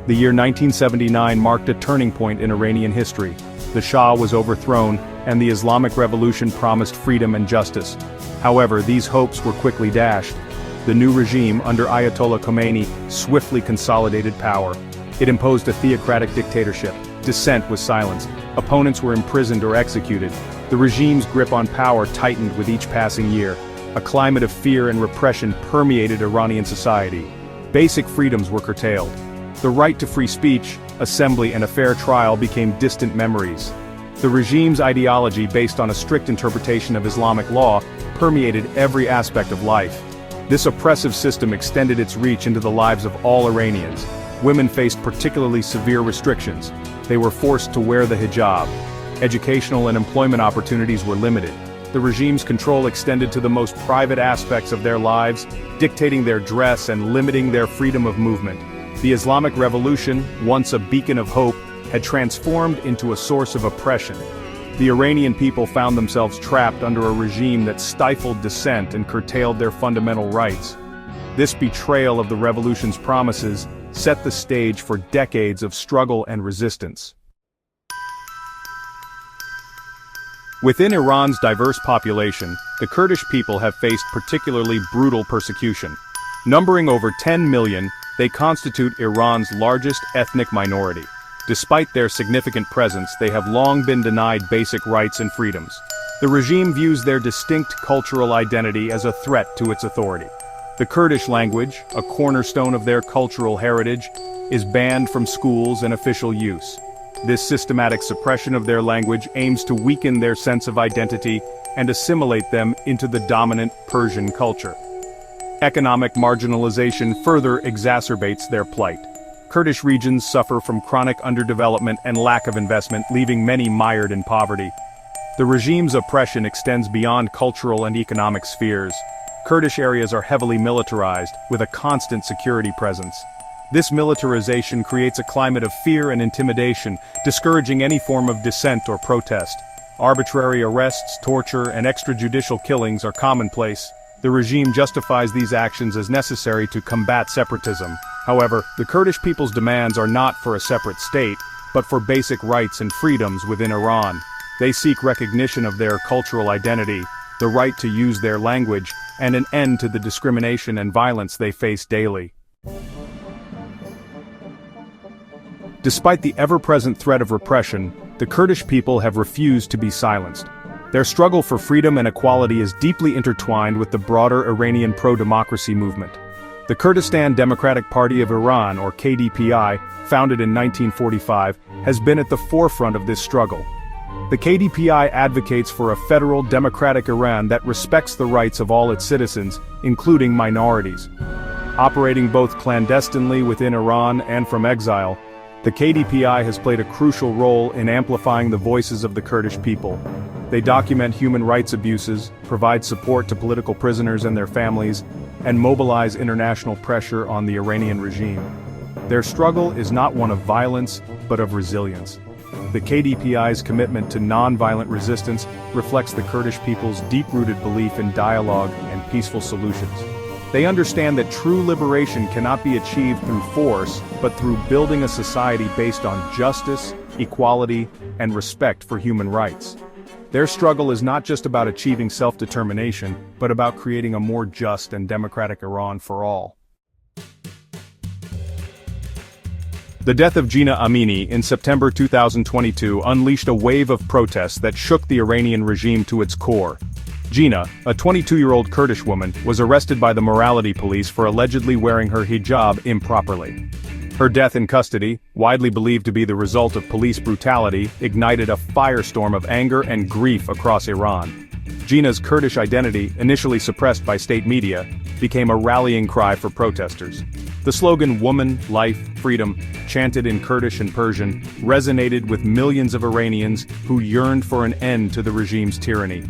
The year 1979 marked a turning point in Iranian history. The Shah was overthrown, and the Islamic Revolution promised freedom and justice. However, these hopes were quickly dashed. The new regime, under Ayatollah Khomeini, swiftly consolidated power. It imposed a theocratic dictatorship. Dissent was silenced. Opponents were imprisoned or executed. The regime's grip on power tightened with each passing year. A climate of fear and repression permeated Iranian society. Basic freedoms were curtailed. The right to free speech, assembly, and a fair trial became distant memories. The regime's ideology, based on a strict interpretation of Islamic law, permeated every aspect of life. This oppressive system extended its reach into the lives of all Iranians. Women faced particularly severe restrictions. They were forced to wear the hijab. Educational and employment opportunities were limited. The regime's control extended to the most private aspects of their lives, dictating their dress and limiting their freedom of movement. The Islamic Revolution, once a beacon of hope, had transformed into a source of oppression. The Iranian people found themselves trapped under a regime that stifled dissent and curtailed their fundamental rights. This betrayal of the revolution's promises set the stage for decades of struggle and resistance. Within Iran's diverse population, the Kurdish people have faced particularly brutal persecution. Numbering over 10 million, they constitute Iran's largest ethnic minority. Despite their significant presence, they have long been denied basic rights and freedoms. The regime views their distinct cultural identity as a threat to its authority. The Kurdish language, a cornerstone of their cultural heritage, is banned from schools and official use. This systematic suppression of their language aims to weaken their sense of identity and assimilate them into the dominant Persian culture. Economic marginalization further exacerbates their plight. Kurdish regions suffer from chronic underdevelopment and lack of investment, leaving many mired in poverty. The regime's oppression extends beyond cultural and economic spheres. Kurdish areas are heavily militarized, with a constant security presence. This militarization creates a climate of fear and intimidation, discouraging any form of dissent or protest. Arbitrary arrests, torture, and extrajudicial killings are commonplace. The regime justifies these actions as necessary to combat separatism. However, the Kurdish people's demands are not for a separate state, but for basic rights and freedoms within Iran. They seek recognition of their cultural identity, the right to use their language, and an end to the discrimination and violence they face daily. Despite the ever-present threat of repression, the Kurdish people have refused to be silenced. Their struggle for freedom and equality is deeply intertwined with the broader Iranian pro-democracy movement. The Kurdistan Democratic Party of Iran, or KDPI, founded in 1945, has been at the forefront of this struggle. The KDPI advocates for a federal democratic Iran that respects the rights of all its citizens, including minorities. Operating both clandestinely within Iran and from exile, the KDPI has played a crucial role in amplifying the voices of the Kurdish people. They document human rights abuses, provide support to political prisoners and their families, and mobilize international pressure on the Iranian regime. Their struggle is not one of violence, but of resilience. The KDPI's commitment to non-violent resistance reflects the Kurdish people's deep-rooted belief in dialogue and peaceful solutions. They understand that true liberation cannot be achieved through force, but through building a society based on justice, equality, and respect for human rights. Their struggle is not just about achieving self-determination, but about creating a more just and democratic Iran for all. The death of Jina Amini in September 2022 unleashed a wave of protests that shook the Iranian regime to its core. Jina, a 22-year-old Kurdish woman, was arrested by the morality police for allegedly wearing her hijab improperly. Her death in custody, widely believed to be the result of police brutality, ignited a firestorm of anger and grief across Iran. Jina's Kurdish identity, initially suppressed by state media, became a rallying cry for protesters. The slogan "Woman, Life, Freedom," chanted in Kurdish and Persian, resonated with millions of Iranians who yearned for an end to the regime's tyranny.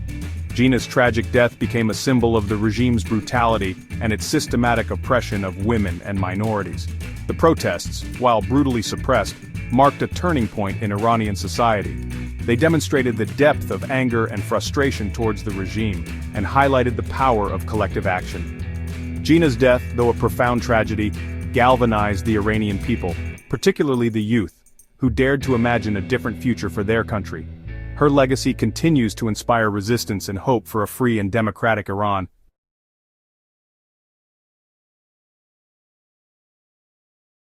Jina's tragic death became a symbol of the regime's brutality and its systematic oppression of women and minorities. The protests, while brutally suppressed, marked a turning point in Iranian society. They demonstrated the depth of anger and frustration towards the regime, and highlighted the power of collective action. Jina's death, though a profound tragedy, galvanized the Iranian people. particularly the youth, who dared to imagine a different future for their country. Her legacy continues to inspire resistance and hope for a free and democratic Iran,